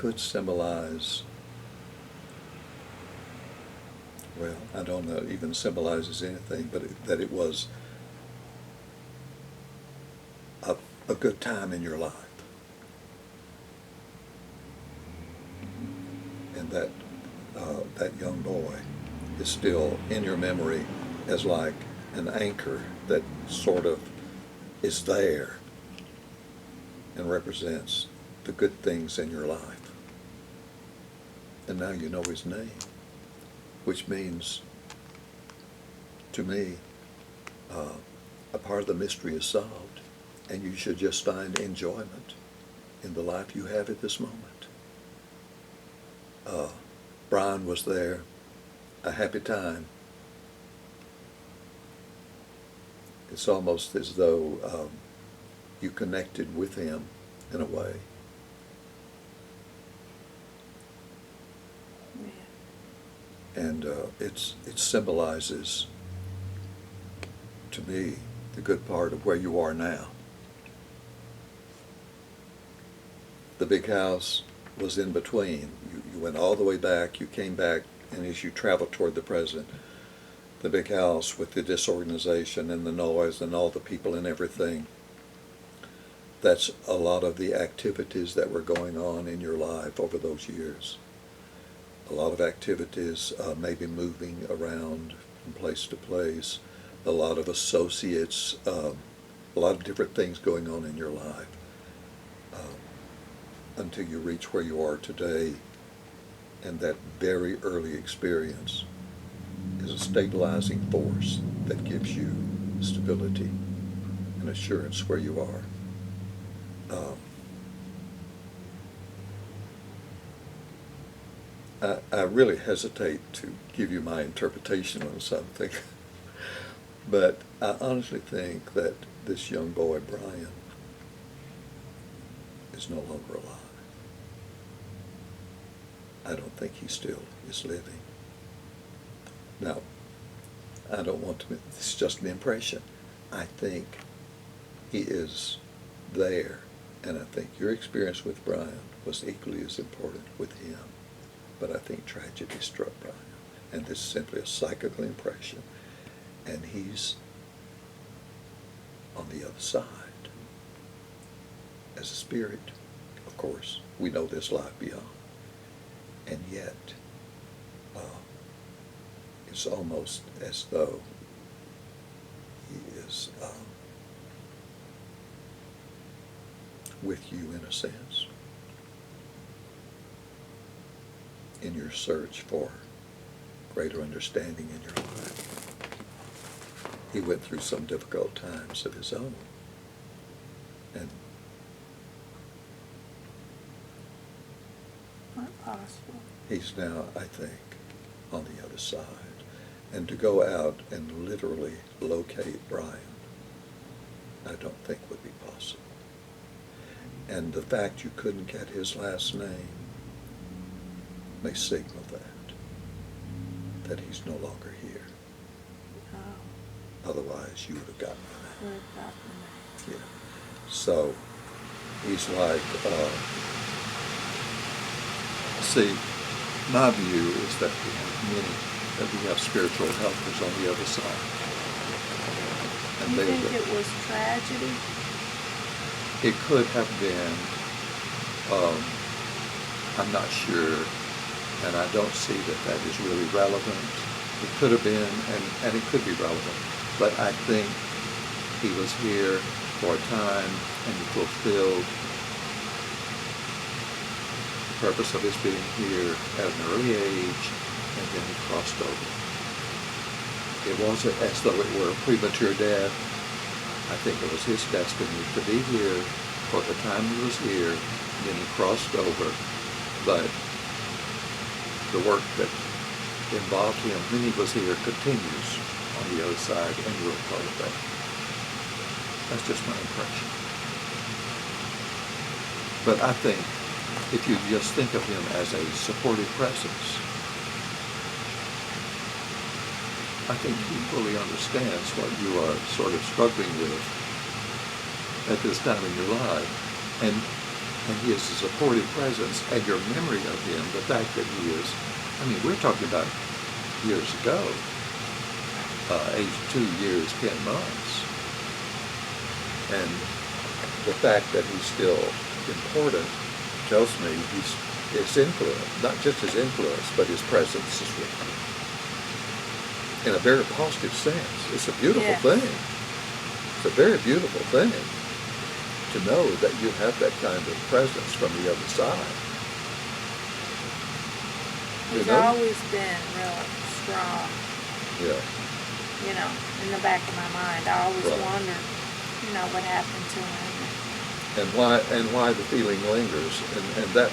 could symbolize, well, I don't know, even symbolizes anything, but that it was a good time in your life. And that young boy is still in your memory as like an anchor that sort of is there and represents the good things in your life. And now you know his name, which means, to me, a part of the mystery is solved, and you should just find enjoyment in the life you have at this moment. Brian was there, a happy time. It's almost as though you connected with him in a way. Yeah. And it symbolizes, to me, the good part of where you are now. The big house was in between. You went all the way back, you came back, and as you traveled toward the present, the big house with the disorganization and the noise and all the people and everything, that's a lot of the activities that were going on in your life over those years. A lot of activities, maybe moving around from place to place, a lot of associates, a lot of different things going on in your life. Until you reach where you are today, and that very early experience is a stabilizing force that gives you stability and assurance where you are. I really hesitate to give you my interpretation on something, but I honestly think that this young boy, Brian, is no longer alive. I don't think he still is living. Now, I don't want to, this is just an impression. I think he is there, and I think your experience with Brian was equally as important with him. But I think tragedy struck Brian, and this is simply a psychical impression, and he's on the other side. As a spirit, of course, we know there's life beyond. And yet, it's almost as though he is with you in a sense, in your search for greater understanding in your life. He went through some difficult times of his own, and Not possible. he's now, I think, on the other side. And to go out and literally locate Brian, I don't think would be possible. And the fact you couldn't get his last name may signal that he's no longer here. Oh. Otherwise, you would have gotten the name. Would have gotten the name. Yeah. So he's like, see, my view is that we have spiritual helpers on the other side. And You think it was tragedy? It could have been, I'm not sure, and I don't see that is really relevant. It could have been, and it could be relevant, but I think he was here for a time and he fulfilled the purpose of his being here at an early age, and then he crossed over. It wasn't as though it were a premature death. I think it was his destiny to be here for the time he was here, and then he crossed over. But the work that involved him when he was here continues on the other side, and you're a part of that. That's just my impression. But I think if you just think of him as a supportive presence, I think he fully understands what you are sort of struggling with at this time in your life. And and he is a supportive presence, and your memory of him, the fact that he is, I mean, we're talking about years ago, age 2 years, 10 months. And the fact that he's still important tells me his influence, not just his influence, but his presence is with you. In a very positive sense. It's a beautiful Yes. thing. It's a very beautiful thing to know that you have that kind of presence from the other side. He's You know? always been real strong, Yeah. you know, in the back of my mind. I always Right. wondered, you know, what happened to him. And why the feeling lingers, and that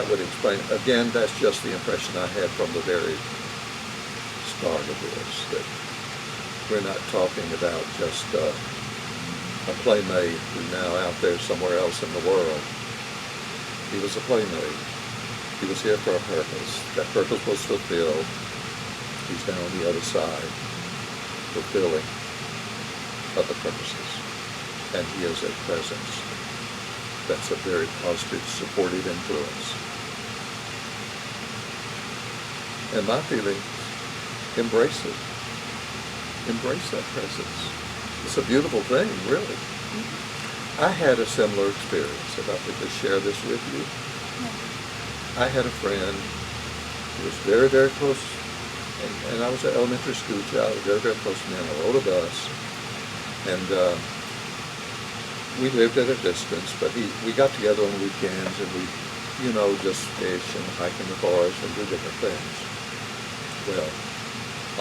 would explain. Again, that's just the impression I had from the very start of this, that we're not talking about just a playmate who's now out there somewhere else in the world. He was a playmate. He was here for a purpose. That purpose was fulfilled. He's now on the other side, fulfilling other purposes, and he is a presence. That's a very positive, supportive influence. And my feeling, embrace it. Embrace that presence. It's a beautiful thing, really. I had a similar experience, if I could just share this with you. I had a friend who was very, very close, and I was an elementary school child, very, very close to me, and I rode a bus, and we lived at a distance, but we got together on weekends, and we, just fish and hike in the forest and do different things. Well,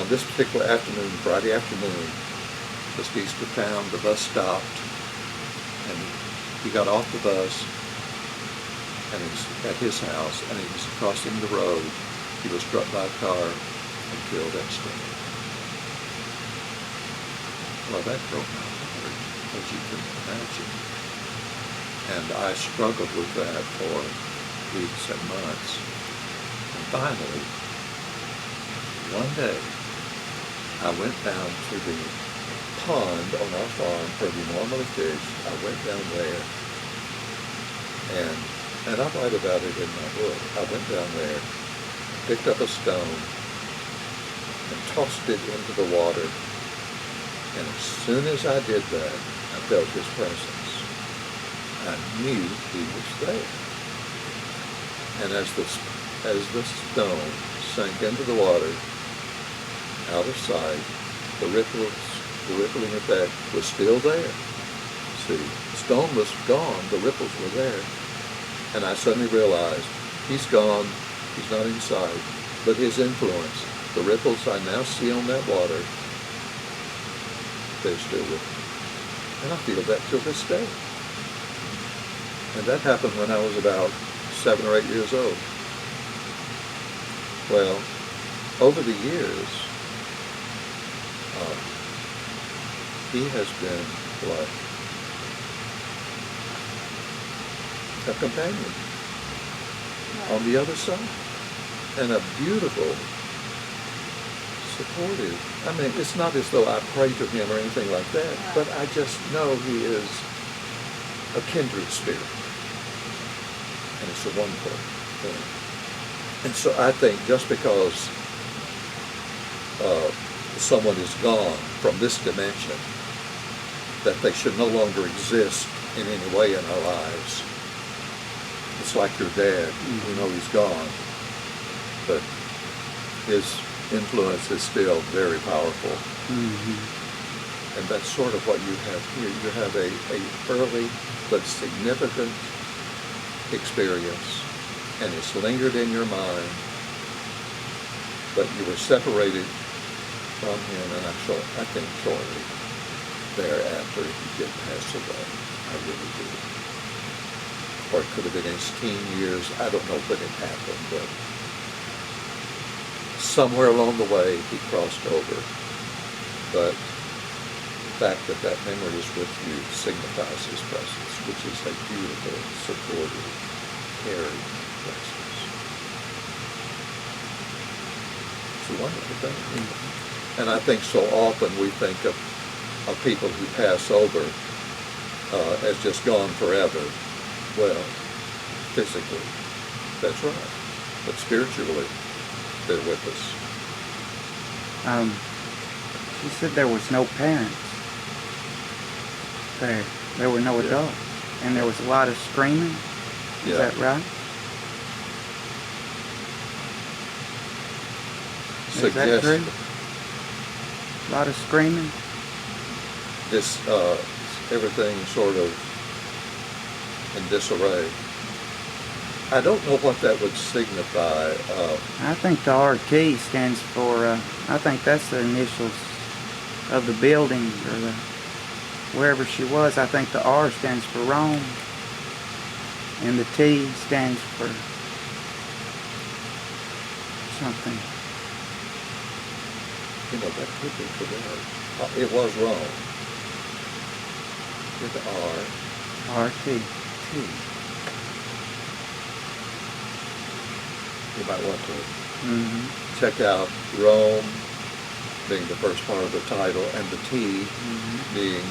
on this particular afternoon, Friday afternoon, just east of town, the bus stopped, and he got off the bus, and he was at his house, and he was crossing the road. He was struck by a car and killed instantly. Well, that broke my heart, as you can imagine. And I struggled with that for weeks and months. And finally, one day, I went down to the pond on our farm where we normally fish. I went down there, and I write about it in my book. I went down there, picked up a stone, and tossed it into the water. And as soon as I did that, I felt his presence. I knew he was there. And as the stone sank into the water, out of sight, the rippling effect was still there. See, the stone was gone, the ripples were there. And I suddenly realized, he's gone, he's not in sight, but his influence, the ripples I now see on that water, they're still with me. And I feel that till this day. And that happened when I was about 7 or 8 years old. Well, over the years, he has been like a companion on the other side, and a beautiful, supportive. I mean, it's not as though I pray to him or anything like that, but I just know he is a kindred spirit, and it's a wonderful thing. And so I think just because someone is gone from this dimension, that they should no longer exist in any way in our lives. It's like your dad, he's gone, but his influence is still very powerful. Mm-hmm. And that's sort of what you have here. You have a early but significant experience, and it's lingered in your mind, but you were separated from him, and I think shortly thereafter he did pass away. I really do. Or it could have been 18 years. I don't know when it happened, but somewhere along the way he crossed over. But the fact that that memory is with you signifies his presence, which is a beautiful, supportive, caring presence. It's a wonderful thing. Mm-hmm. And I think so often we think of people who pass over as just gone forever. Well, physically. That's right. But spiritually, they're with us. She said there was no parents there. There were no Yeah. adults. And there was a lot of screaming. Is that right? Is that true? A lot of screaming? This, everything sort of in disarray. I don't know what that would signify. I think the RT stands for, I think that's the initials of the building or the wherever she was. I think the R stands for Rome and the T stands for something. You know, that could be correct. It was wrong. With the R. RT. T. You might want to Mm-hmm. check out Rome being the first part of the title and the T Mm-hmm. being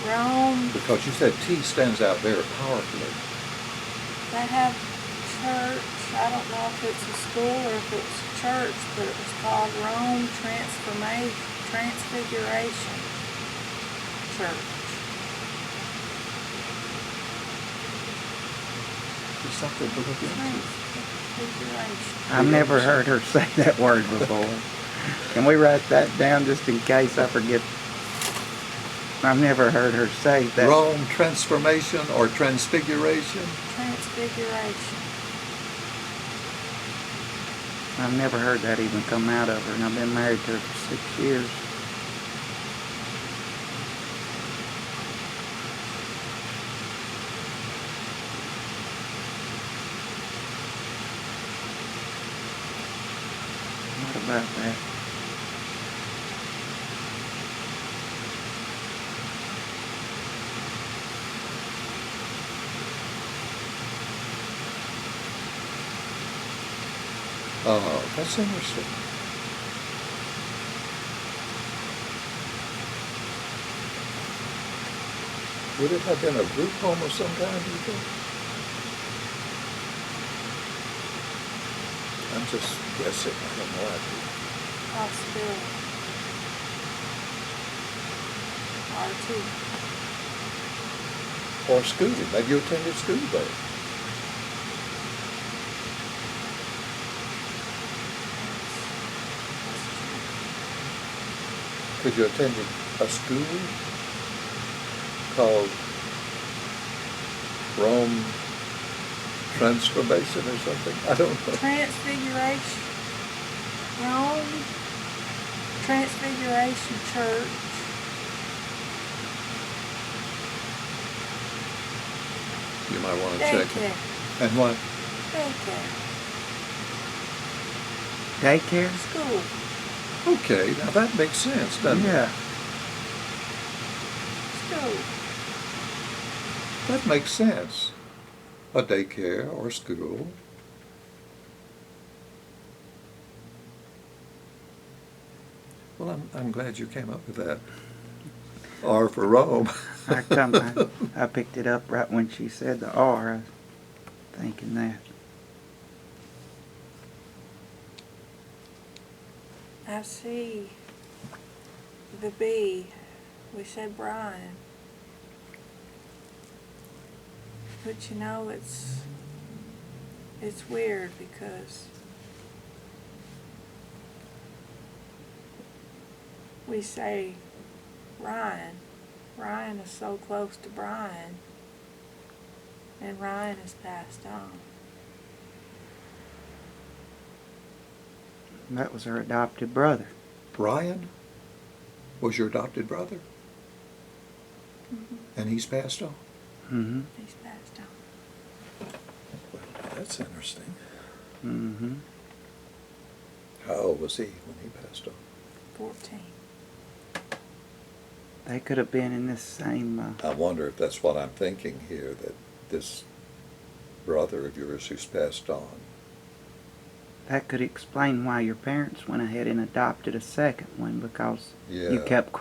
Rome, because you said T stands out very powerfully. they have church. I don't know if it's a school or if it's church, but it was called Rome Transfiguration Church. There's something to look into. Transfiguration. I've never heard her say that word before. Can we write that down just in case I forget? I've never heard her say that. Rome transformation or transfiguration. Transfiguration. I've never heard that even come out of her, and I've been married to her for 6 years. What about that? That's interesting. Would it have been a group home of some kind, do you think? I'm just guessing. I have no idea. Possibility. RT. Or school. Maybe you attended school there. Could you attend a school called Rome Transformation or something? I don't know. Transfiguration. Rome Transfiguration Church. You might want to check it. Daycare. And what? Daycare. Daycare? School. Okay, now that makes sense, doesn't Yeah. it? School. That makes sense. A daycare or school. Well, I'm glad you came up with that. R for Rome. I picked it up right when she said the R. I was thinking that. I see the B. We said Brian. But you know, it's weird because we say Ryan. Ryan is so close to Brian, and Ryan has passed on. That was her adopted brother. Brian was your adopted brother, Mm-hmm. and he's passed on. Mm-hmm. He's passed on. Well, that's interesting. Mm-hmm. How old was he when he passed on? 14. They could have been in this same... I wonder if that's what I'm thinking here, that this brother of yours who's passed on. That could explain why your parents went ahead and adopted a second one, because Yeah. you kept